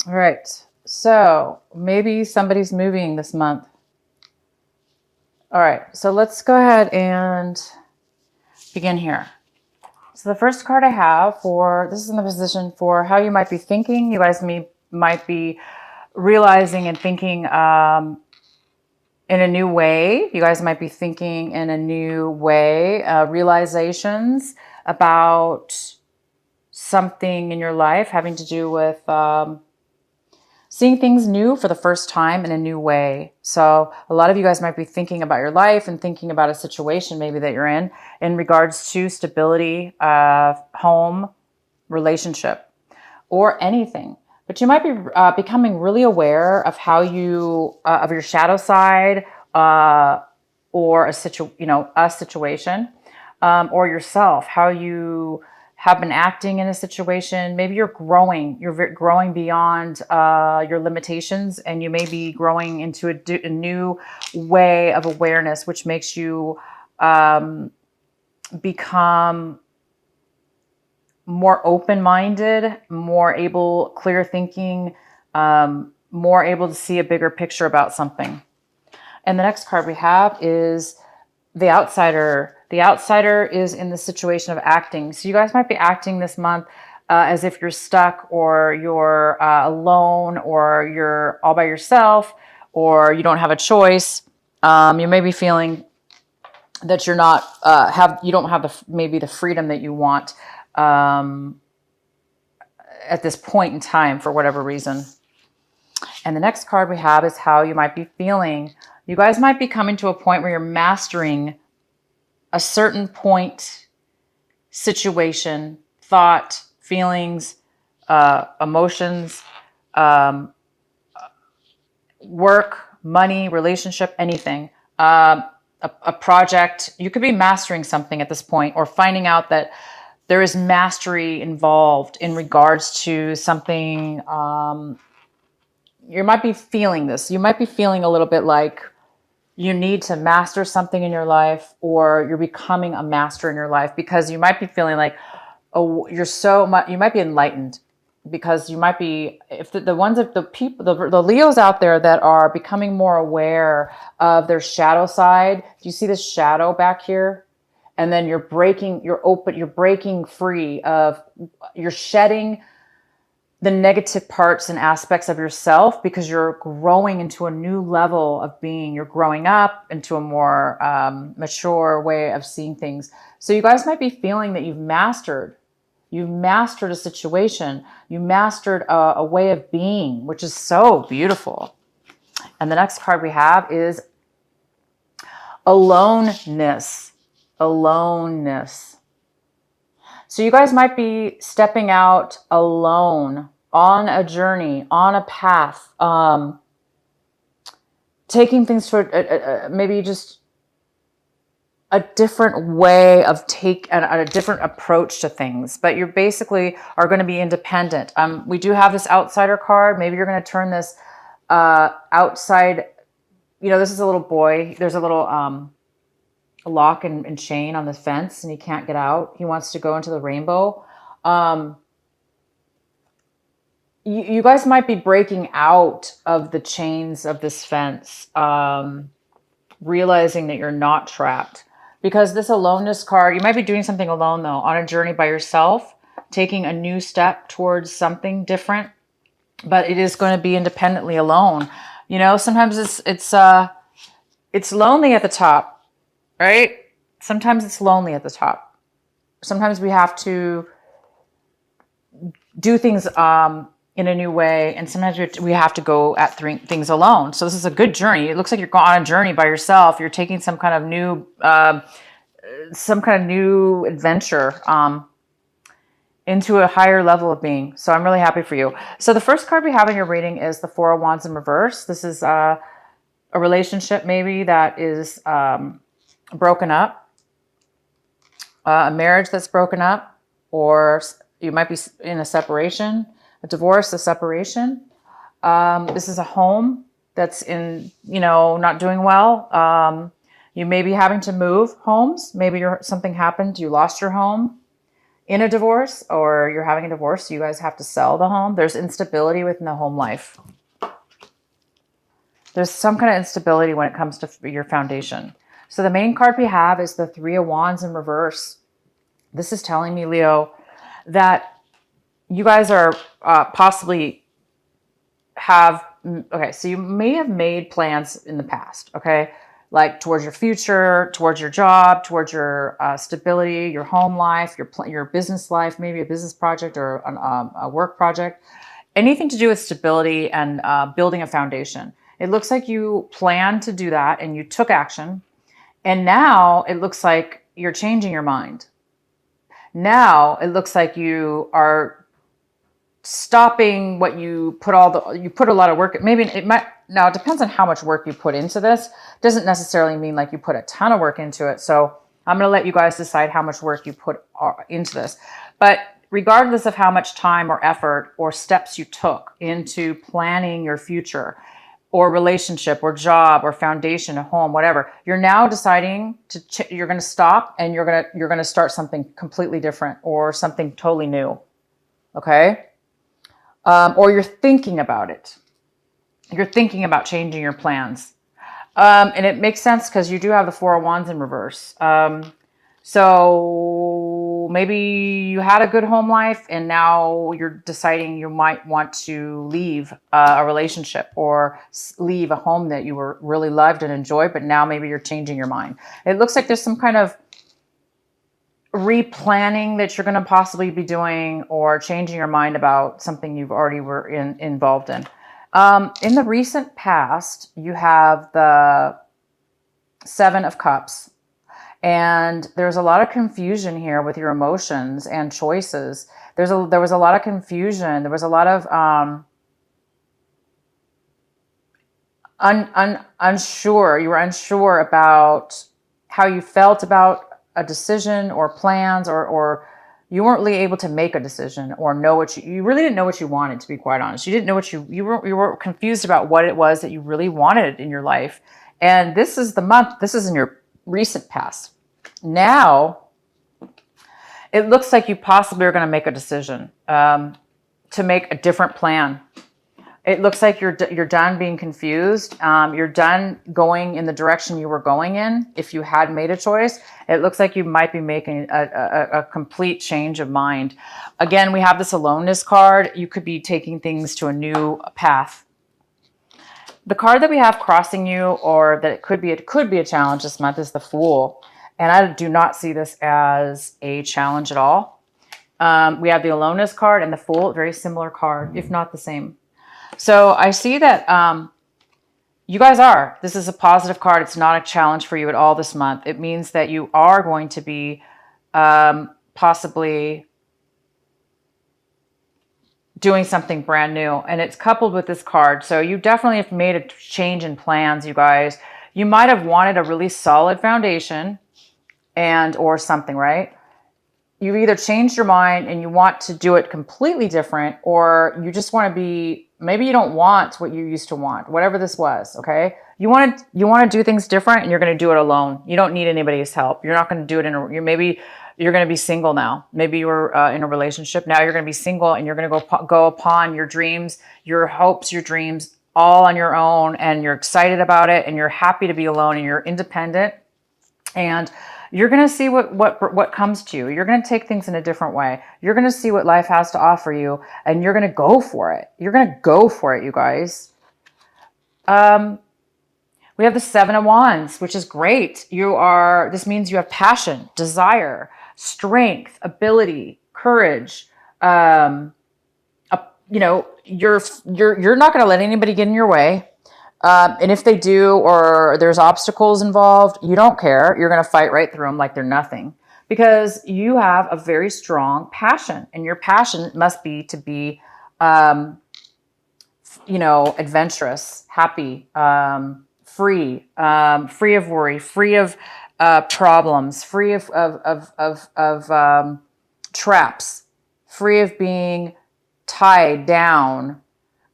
All right. So maybe somebody's moving this month. All right. So let's go ahead and begin here. So the first card I have for this is in the position for how you might be thinking. You guys might be realizing and thinking in a new way. You guys might be thinking in a new way, realizations about something in your life having to do with seeing things new for the first time in a new way. So a lot of you guys might be thinking about your life and thinking about a situation maybe that you're in regards to stability, home, relationship, or anything. But you might be becoming really aware of how you of your shadow side, or a situation, or yourself, how you have been acting in a situation. Maybe you're growing. You're growing beyond your limitations, and you may be growing into a new way of awareness, which makes you become more open-minded, more able, clear thinking, more able to see a bigger picture about something. And the next card we have is the outsider. The outsider is in the situation of acting. So you guys might be acting this month as if you're stuck, or you're alone, or you're all by yourself, or you don't have a choice. You may be feeling that you're not you don't have maybe the freedom that you want at this point in time for whatever reason. And the next card we have is how you might be feeling. You guys might be coming to a point where you're mastering a certain point, situation, thought, feelings, emotions, work, money, relationship, anything. A project. You could be mastering something at this point, or finding out that there is mastery involved in regards to something. You might be feeling this. You might be feeling a little bit like you need to master something in your life, or you're becoming a master in your life, because you might be feeling like, oh, you're so much, you might be enlightened, because you might be, if the ones of the people, the Leos out there that are becoming more aware of their shadow side. Do you see this shadow back here? And then you're breaking free of, you're shedding the negative parts and aspects of yourself, because you're growing into a new level of being. You're growing up into a more mature way of seeing things. So you guys might be feeling that you've mastered a situation. You mastered a way of being, which is so beautiful. And the next card we have is aloneness. Aloneness. So you guys might be stepping out alone on a journey, on a path, taking things for maybe just a different way of a different approach to things. But you basically are going to be independent. We do have this outsider card. Maybe you're going to turn this outside. This is a little boy. There's a little lock and chain on the fence, and he can't get out. He wants to go into the rainbow. You guys might be breaking out of the chains of this fence, realizing that you're not trapped. Because this aloneness card, you might be doing something alone, though, on a journey by yourself, taking a new step towards something different, but it is going to be independently alone. Sometimes it's lonely at the top, right? Sometimes it's lonely at the top. Sometimes we have to do things in a new way, and sometimes we have to go at things alone. So this is a good journey. It looks like you're going on a journey by yourself. You're taking some kind of new adventure into a higher level of being. So I'm really happy for you. So the first card we have in your reading is the Four of Wands in reverse. This is a relationship maybe that is broken up, a marriage that's broken up, or you might be in a separation, a divorce, a separation. This is a home that's not doing well. You may be having to move homes. Maybe something happened. You lost your home. in a divorce or you're having a divorce, so you guys have to sell the home. There's instability within the home life. There's some kind of instability when it comes to your foundation. So the main card we have is the Three of Wands in reverse. This is telling me, Leo, that you guys are possibly have, okay, so you may have made plans in the past, okay? Like towards your future, towards your job, towards your stability, your home life, your business life, maybe a business project or a work project. Anything to do with stability and building a foundation. It looks like you planned to do that and you took action. And now it looks like you're changing your mind. Now it looks like you are stopping what you put you put a lot of work. Maybe it might, now it depends on how much work you put into this. Doesn't necessarily mean like you put a ton of work into it. So I'm going to let you guys decide how much work you put into this. But regardless of how much time or effort or steps you took into planning your future or relationship or job or foundation, a home, whatever, you're now deciding you're going to stop and you're going to start something completely different or something totally new. Okay. Or you're thinking about it. You're thinking about changing your plans. And it makes sense because you do have the Four of Wands in reverse. So maybe you had a good home life and now you're deciding you might want to leave a relationship or leave a home that you were really loved and enjoyed, but now maybe you're changing your mind. It looks like there's some kind of replanning that you're going to possibly be doing or changing your mind about something you've already were involved in. In the recent past, you have the Seven of Cups. And there's a lot of confusion here with your emotions and choices. There was a lot of confusion. There was a lot of unsure. You were unsure about how you felt about a decision or plans, or you weren't really able to make a decision or know what you really didn't know what you wanted, to be quite honest. You didn't know what you were confused about what it was that you really wanted in your life. And this is the month, this is in your recent past. Now, it looks like you possibly are going to make a decision to make a different plan. It looks like you're done being confused. You're done going in the direction you were going in. If you had made a choice, it looks like you might be making a complete change of mind. Again, we have this aloneness card. You could be taking things to a new path. The card that we have crossing you, or that it could be a challenge this month, is the Fool. And I do not see this as a challenge at all. We have the aloneness card and the Fool, very similar card, if not the same. So I see that you guys are. This is a positive card. It's not a challenge for you at all this month. It means that you are going to be possibly doing something brand new. And it's coupled with this card. So you definitely have made a change in plans, you guys. You might have wanted a really solid foundation or something, right? You either changed your mind and you want to do it completely different, or you just want to be, maybe you don't want what you used to want, whatever this was, okay? You want to do things different and you're going to do it alone. You don't need anybody's help. You're not going to do it maybe you're going to be single now. Maybe you were in a relationship. Now you're going to be single and you're going to go upon your dreams, your hopes, your dreams all on your own, and you're excited about it and you're happy to be alone and you're independent, and you're going to see what comes to you. You're going to take things in a different way. You're going to see what life has to offer you, and you're going to go for it. You're going to go for it, you guys. We have the Seven of Wands, which is great. This means you have passion, desire, strength, ability, courage. You're not going to let anybody get in your way. And if they do, or there's obstacles involved, you don't care. You're going to fight right through them like they're nothing, because you have a very strong passion, and your passion must be to be, adventurous, happy, free of worry, free of problems, free of traps, free of being tied down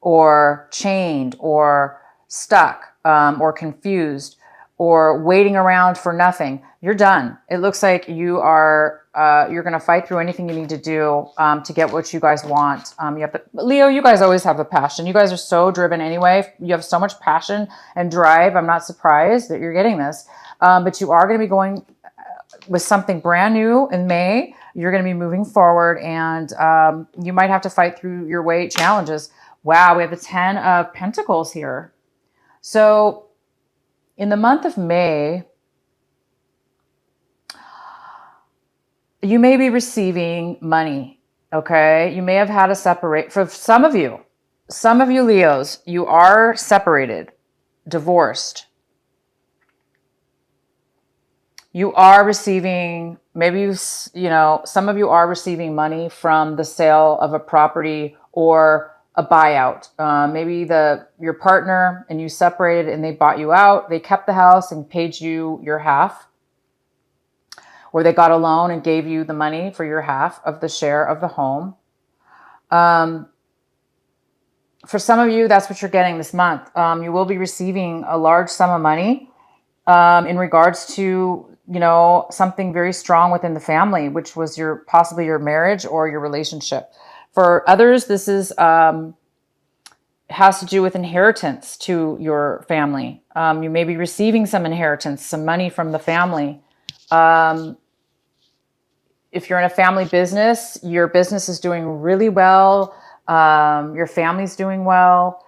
or chained or stuck or confused or waiting around for nothing. you're done. It looks like you are, you're going to fight through anything you need to do to get what you guys want. You have Leo, you guys always have the passion. You guys are so driven anyway. You have so much passion and drive. I'm not surprised that you're getting this. But you are going to be going with something brand new in May. You're going to be moving forward, and you might have to fight through your weight challenges. Wow, we have the 10 of Pentacles here. So in the month of May, you may be receiving money, okay? You may have had a separate, for some of you Leos, you are separated, divorced. You are receiving, maybe, some of you are receiving money from the sale of a property or a buyout. Maybe your partner and you separated and they bought you out. They kept the house and paid you your half. Or they got a loan and gave you the money for your half of the share of the home. For some of you, that's what you're getting this month. You will be receiving a large sum of money in regards to, something very strong within the family, which was possibly your marriage or your relationship. For others, this is has to do with inheritance to your family. You may be receiving some inheritance, some money from the family. If you're in a family business, your business is doing really well. Your family's doing well.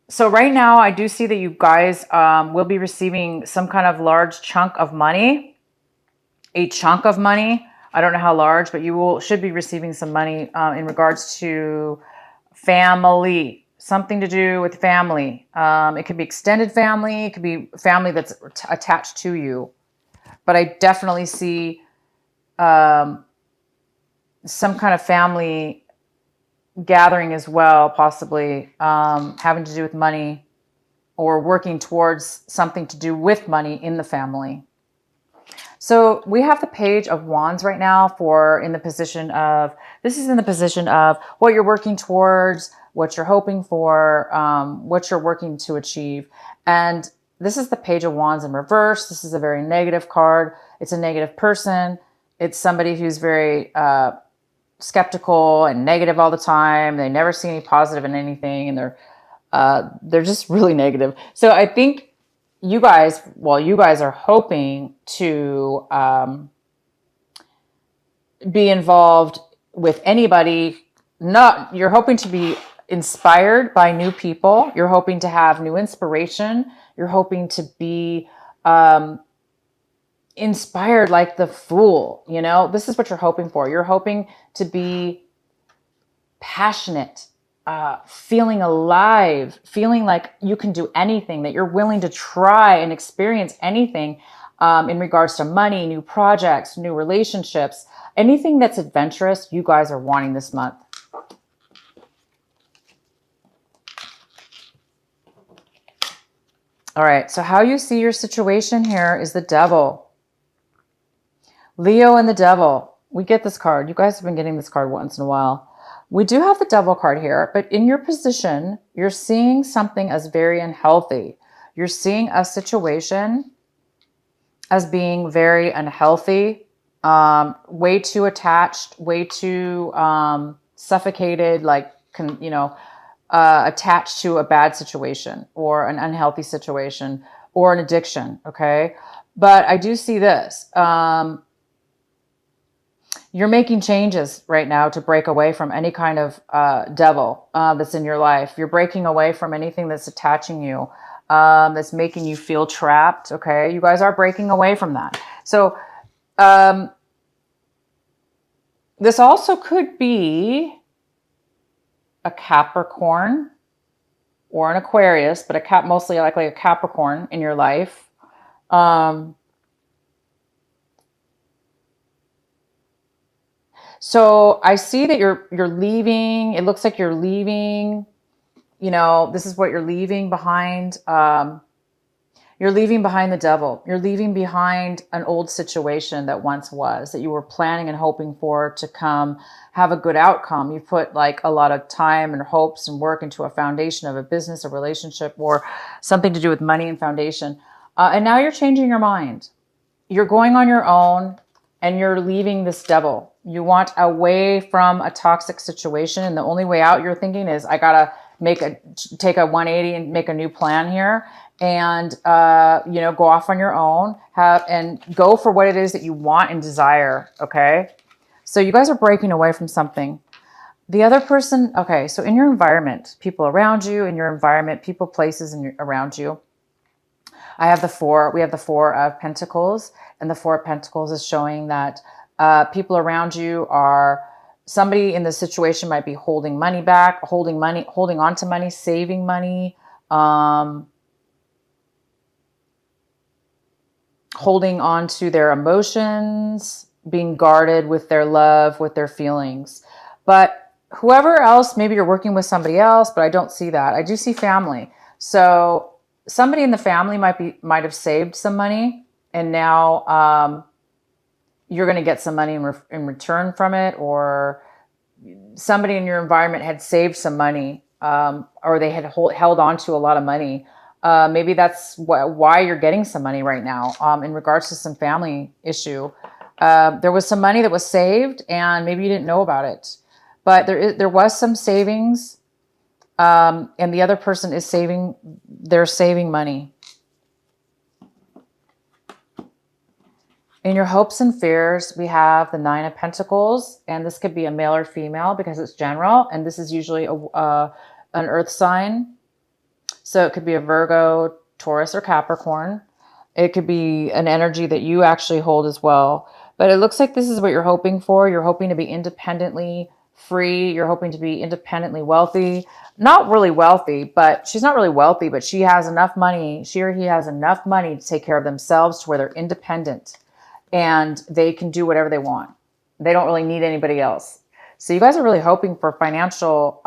So right now, I do see that you guys will be receiving some kind of large chunk of money, a chunk of money. I don't know how large, but you should be receiving some money in regards to family, something to do with family. It could be extended family. It could be family that's attached to you. But I definitely see some kind of family gathering as well, possibly having to do with money or working towards something to do with money in the family. So we have the Page of Wands right now this is in the position of what you're working towards, what you're hoping for, what you're working to achieve. And this is the Page of Wands in reverse. This is a very negative card. It's a negative person. It's somebody who's very skeptical and negative all the time. They never see any positive in anything, and they're just really negative. So I think you guys are hoping to be involved with anybody. You're hoping to be inspired by new people. You're hoping to have new inspiration. You're hoping to be inspired like the Fool. This is what you're hoping for. You're hoping to be passionate, feeling alive, feeling like you can do anything, that you're willing to try and experience anything in regards to money, new projects, new relationships, anything that's adventurous, you guys are wanting this month. All right, so how you see your situation here is the Devil. Leo and the Devil. We get this card. You guys have been getting this card once in a while. We do have the Devil card here, but in your position, you're seeing something as very unhealthy. You're seeing a situation as being very unhealthy, way too attached, way too suffocated, attached to a bad situation or an unhealthy situation or an addiction, okay? But I do see this. You're making changes right now to break away from any kind of devil that's in your life. You're breaking away from anything that's attaching you, that's making you feel trapped, okay? You guys are breaking away from that. So this also could be a Capricorn or an Aquarius, but mostly likely a Capricorn in your life. So I see that you're leaving. It looks like you're leaving. This is what you're leaving behind. You're leaving behind the devil. You're leaving behind an old situation that once was, that you were planning and hoping for to come have a good outcome. You put like a lot of time and hopes and work into a foundation of a business, a relationship, or something to do with money and foundation. And now you're changing your mind. You're going on your own and you're leaving this devil. You want away from a toxic situation. And the only way out, you're thinking, is I got to take a 180 and make a new plan here. And, go off on your own, and go for what it is that you want and desire. Okay. So you guys are breaking away from something. The other person, okay. So in your environment, people around you, in your environment, people, places around you. We have the Four of Pentacles, and the Four of Pentacles is showing that, people around you are, somebody in the situation might be holding money back, holding on to money, saving money, holding on to their emotions, being guarded with their love, with their feelings. But whoever else, maybe you're working with somebody else, but I don't see that. I do see family. So somebody in the family might have saved some money, and now you're going to get some money in return from it, or somebody in your environment had saved some money, or they had held on to a lot of money. Maybe that's why you're getting some money right now, in regards to some family issue. There was some money that was saved, and maybe you didn't know about it, but there was some savings, and the other person is saving money. In your hopes and fears, we have the Nine of Pentacles, and this could be a male or female because it's general, and this is usually an earth sign. So it could be a Virgo, Taurus, or Capricorn. It could be an energy that you actually hold as well. But it looks like this is what you're hoping for. You're hoping to be independently free. You're hoping to be independently wealthy. Not really wealthy, but she's not really wealthy, but she has enough money. She or he has enough money to take care of themselves to where they're independent and they can do whatever they want. They don't really need anybody else. So you guys are really hoping for financial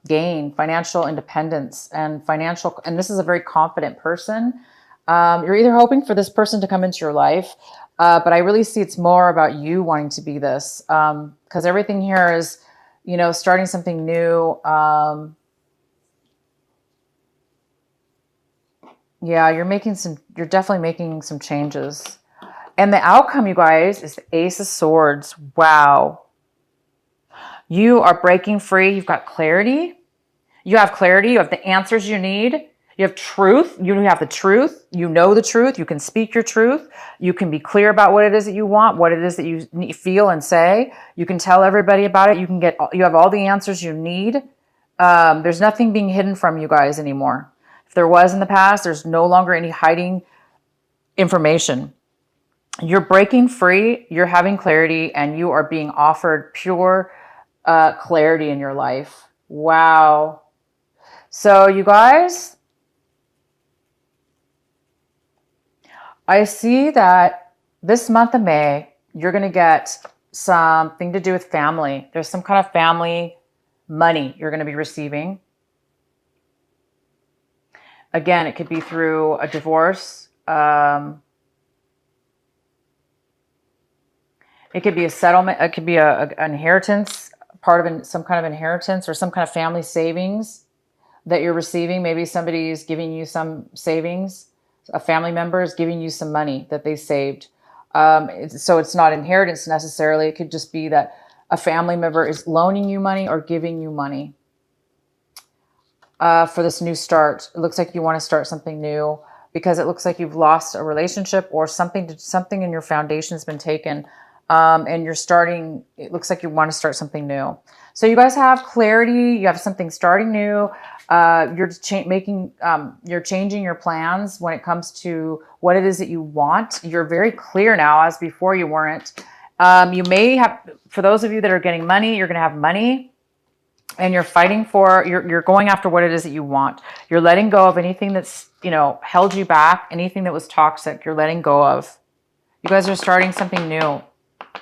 gain, financial independence, and this is a very confident person. You're either hoping for this person to come into your life, but I really see it's more about you wanting to be this, because everything here is, starting something new. Yeah, you're definitely making some changes. And the outcome, you guys, is the Ace of Swords. Wow. You are breaking free. You've got clarity. You have clarity. You have the answers you need. You have truth. You have the truth. You know the truth. You can speak your truth. You can be clear about what it is that you want, what it is that you feel and say. You can tell everybody about it. You have all the answers you need. There's nothing being hidden from you guys anymore. If there was in the past, there's no longer any hiding information. You're breaking free. You're having clarity, and you are being offered pure clarity in your life. Wow. So you guys, I see that this month of May, you're going to get something to do with family. There's some kind of family money you're going to be receiving. Again, it could be through a divorce. It could be a settlement. It could be an inheritance, part of some kind of inheritance or some kind of family savings that you're receiving. Maybe somebody is giving you some savings. A family member is giving you some money that they saved. So it's not inheritance necessarily. It could just be that a family member is loaning you money or giving you money for this new start. It looks like you want to start something new because it looks like you've lost a relationship or something in your foundation has been taken. And it looks like you want to start something new. So you guys have clarity. You have something starting new. You're changing your plans when it comes to what it is that you want. You're very clear now, as before you weren't. You may have, for those of you that are getting money, you're going to have money and you're you're going after what it is that you want. You're letting go of anything that's, held you back, anything that was toxic, you're letting go of. You guys are starting something new.